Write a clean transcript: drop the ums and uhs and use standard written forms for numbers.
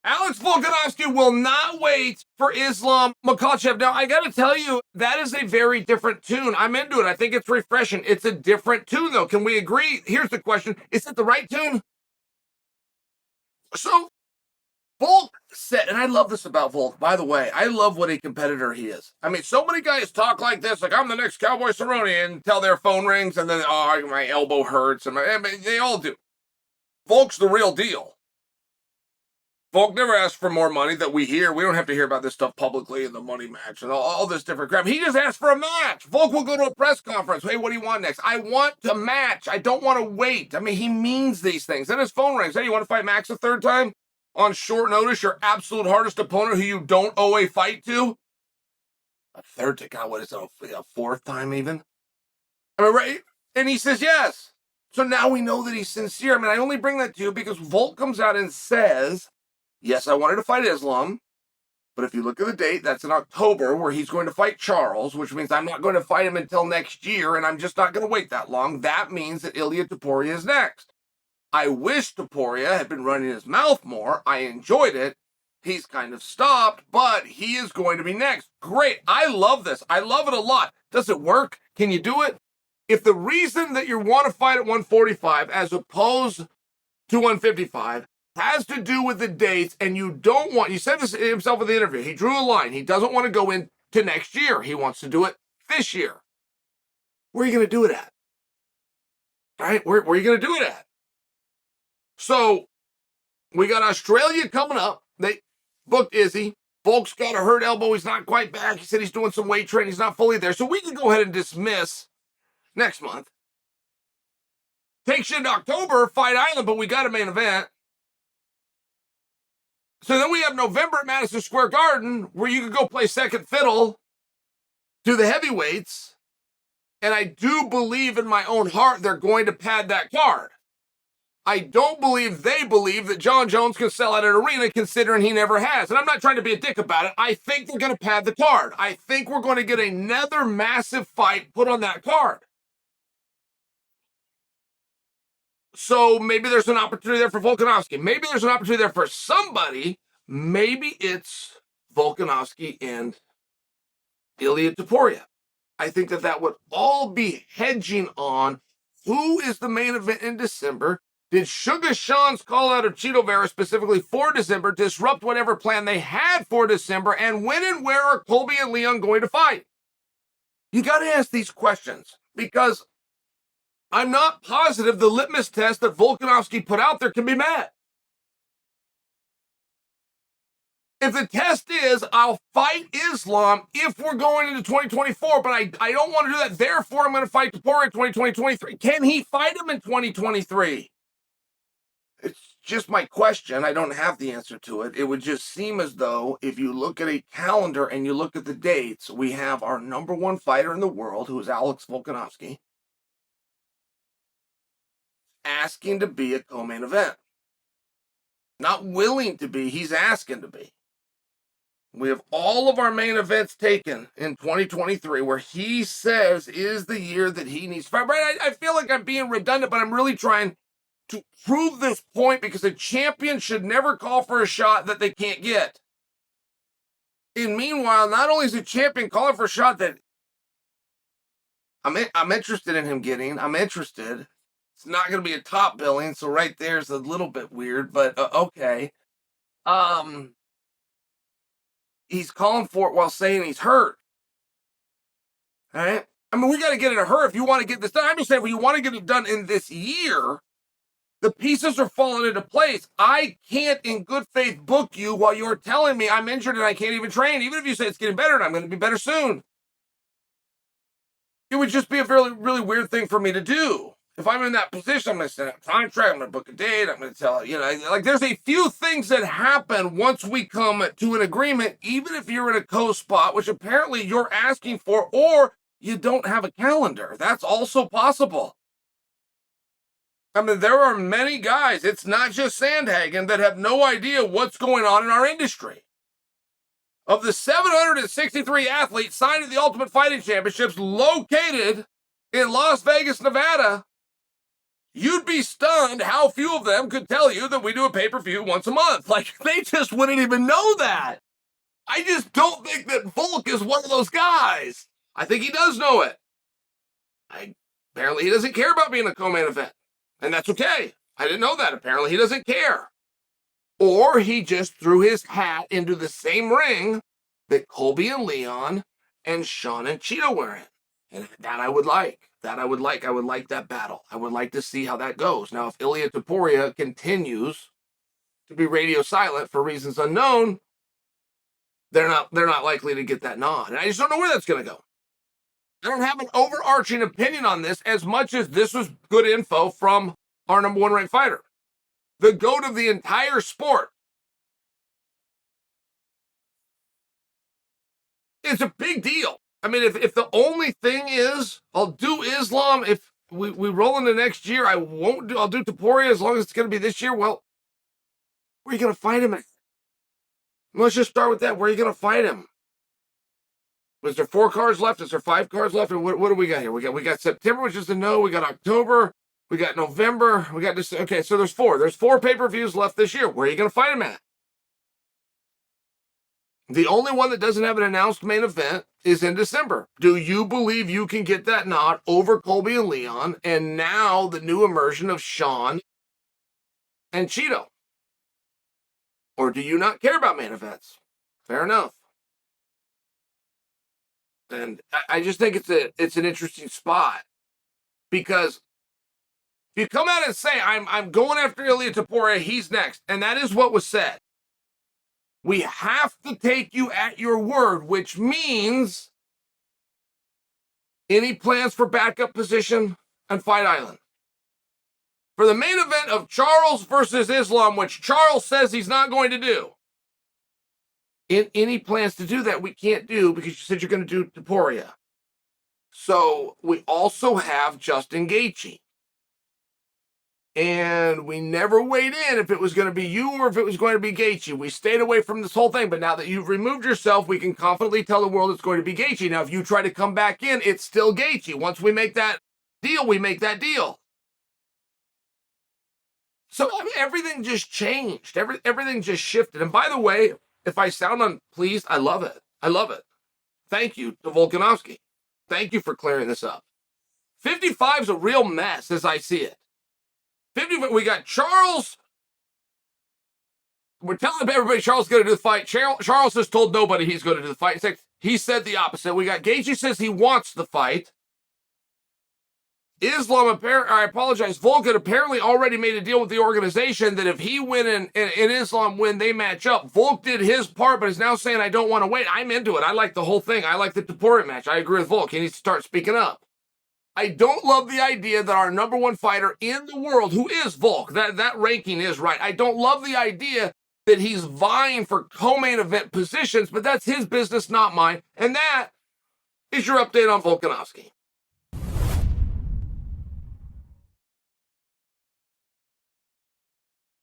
Alex Volkanovski will not wait for Islam Makhachev. Now, I got to tell you, that is a very different tune. I'm into it. I think it's refreshing. It's a different tune, though. Can we agree? Here's the question. Is it the right tune? So, Volk said, and I love this about Volk, by the way. I love what a competitor he is. I mean, so many guys talk like this, like, I'm the next Cowboy Cerrone, until their phone rings, and then, oh, my elbow hurts, and they all do. Volk's the real deal. Volk never asked for more money that we hear. We don't have to hear about this stuff publicly in the money match and all this different crap. He just asked for a match. Volk will go to a press conference. Hey, what do you want next? I want to match. I don't want to wait. I mean, he means these things. Then his phone rings. Hey, you want to fight Max a third time? On short notice, your absolute hardest opponent who you don't owe a fight to? A third time? God, what is it? A fourth time even? I mean, right? And he says yes. So now we know that he's sincere. I mean, I only bring that to you because Volk comes out and says, yes, I wanted to fight Islam, but if you look at the date, that's in October, where he's going to fight Charles, which means I'm not going to fight him until next year, and I'm just not going to wait that long. That means that Ilia Topuria is next. I wish Topuria had been running his mouth more. I enjoyed it. He's kind of stopped, but he is going to be next. Great. I love this. I love it a lot. Does it work? Can you do it? If the reason that you want to fight at 145 as opposed to 155 has to do with the dates, and you don't want, you said this himself in the interview, he drew a line. He doesn't want to go into next year. He wants to do it this year. Where are you going to do it at? All right, where are you going to do it at? So, we got Australia coming up. They booked Izzy. Volk's got a hurt elbow. He's not quite back. He said he's doing some weight training. He's not fully there. So we can go ahead and dismiss next month. Takes you into October, Fight Island, but we got a main event. So then we have November at Madison Square Garden, where you could go play second fiddle to the heavyweights. And I do believe in my own heart they're going to pad that card. I don't believe they believe that Jon Jones can sell at an arena, considering he never has. And I'm not trying to be a dick about it. I think they're going to pad the card. I think we're going to get another massive fight put on that card. So maybe there's an opportunity there for Volkanovski. Maybe there's an opportunity there for somebody. Maybe it's Volkanovski and Ilia Topuria. I think that would all be hedging on who is the main event in December. Did Sugar Sean's call out of Chito Vera specifically for December disrupt whatever plan they had for December? And when and where are Colby and Leon going to fight? You got to ask these questions, because I'm not positive the litmus test that Volkanovski put out there can be met. If the test is, I'll fight Islam if we're going into 2024, but I don't want to do that. Therefore, I'm going to fight Topuria in 2023. Can he fight him in 2023? It's just my question. I don't have the answer to it. It would just seem as though if you look at a calendar and you look at the dates, we have our number one fighter in the world, who is Alex Volkanovski, asking to be a co-main event. Not willing to be, he's asking to be. We have all of our main events taken in 2023, where he says is the year that he needs to fight. Right? I feel like I'm being redundant, but I'm really trying to prove this point, because a champion should never call for a shot that they can't get. And meanwhile, not only is a champion calling for a shot that I'm interested in him getting, I'm interested. It's not going to be a top billing, so right there's a little bit weird, but okay. He's calling for it while saying he's hurt. All right? I mean, we got to get in a hurry if you want to get this done. I'm just saying, if you want to get it done in this year, the pieces are falling into place. I can't, in good faith, book you while you're telling me I'm injured and I can't even train, even if you say it's getting better and I'm going to be better soon. It would just be a really, really weird thing for me to do. If I'm in that position, I'm going to send out a contract, I'm going to book a date, I'm going to tell, like there's a few things that happen once we come to an agreement, even if you're in a co-spot, which apparently you're asking for, or you don't have a calendar. That's also possible. I mean, there are many guys, it's not just Sandhagen, that have no idea what's going on in our industry. Of the 763 athletes signed to the Ultimate Fighting Championships located in Las Vegas, Nevada, you'd be stunned how few of them could tell you that we do a pay-per-view once a month. Like, they just wouldn't even know that. I just don't think that Volk is one of those guys. I think he does know it. Apparently, he doesn't care about being a co-main event. And that's okay. I didn't know that. Apparently, he doesn't care. Or he just threw his hat into the same ring that Colby and Leon and Sean and Cheeto were in. And that I would like. I would like that battle. I would like to see how that goes. Now, if Ilia Topuria continues to be radio silent for reasons unknown, they're not likely to get that nod. And I just don't know where that's going to go. I don't have an overarching opinion on this as much as this was good info from our number one ranked fighter, the GOAT of the entire sport. It's a big deal. I mean, if the only thing is, I'll do Islam. If we roll into next year, I'll do Topuria as long as it's going to be this year. Well, where are you going to fight him at? Let's just start with that. Where are you going to fight him? Was there 4 cards left? Is there 5 cards left? Or what do we got here? We got September, which is a no. We got October. We got November. We got this. Okay, so there's 4. There's 4 pay-per-views left this year. Where are you going to fight him at? The only one that doesn't have an announced main event is in December. Do you believe you can get that nod over Colby and Leon and now the new immersion of Sean and Cheeto? Or do you not care about main events? Fair enough. And I just think it's an interesting spot, because if you come out and say, I'm going after Ilia Topuria, he's next, and that is what was said, we have to take you at your word, which means any plans for backup position on Fight Island. For the main event of Charles versus Islam, which Charles says he's not going to do, any plans to do that we can't do because you said you're going to do Topuria. So we also have Justin Gaethje. And we never weighed in if it was going to be you or if it was going to be Gaethje. We stayed away from this whole thing. But now that you've removed yourself, we can confidently tell the world it's going to be Gaethje. Now, if you try to come back in, it's still Gaethje. Once we make that deal, we make that deal. So I mean, everything just changed. Everything just shifted. And by the way, if I sound unpleased, I love it. I love it. Thank you to Volkanovski. Thank you for clearing this up. 55 is a real mess as I see it. 50, we got Charles. We're telling everybody Charles is going to do the fight. Charles has told nobody he's going to do the fight. He said the opposite. We got Gaethje says he wants the fight. I apologize, Volkan apparently already made a deal with the organization that if he win and Islam win, they match up. Volk did his part, but is now saying, I don't want to wait. I'm into it. I like the whole thing. I like the Topuria match. I agree with Volk. He needs to start speaking up. I don't love the idea that our number one fighter in the world, who is Volk, that ranking is right. I don't love the idea that he's vying for co-main event positions, but that's his business, not mine. And that is your update on Volkanovski.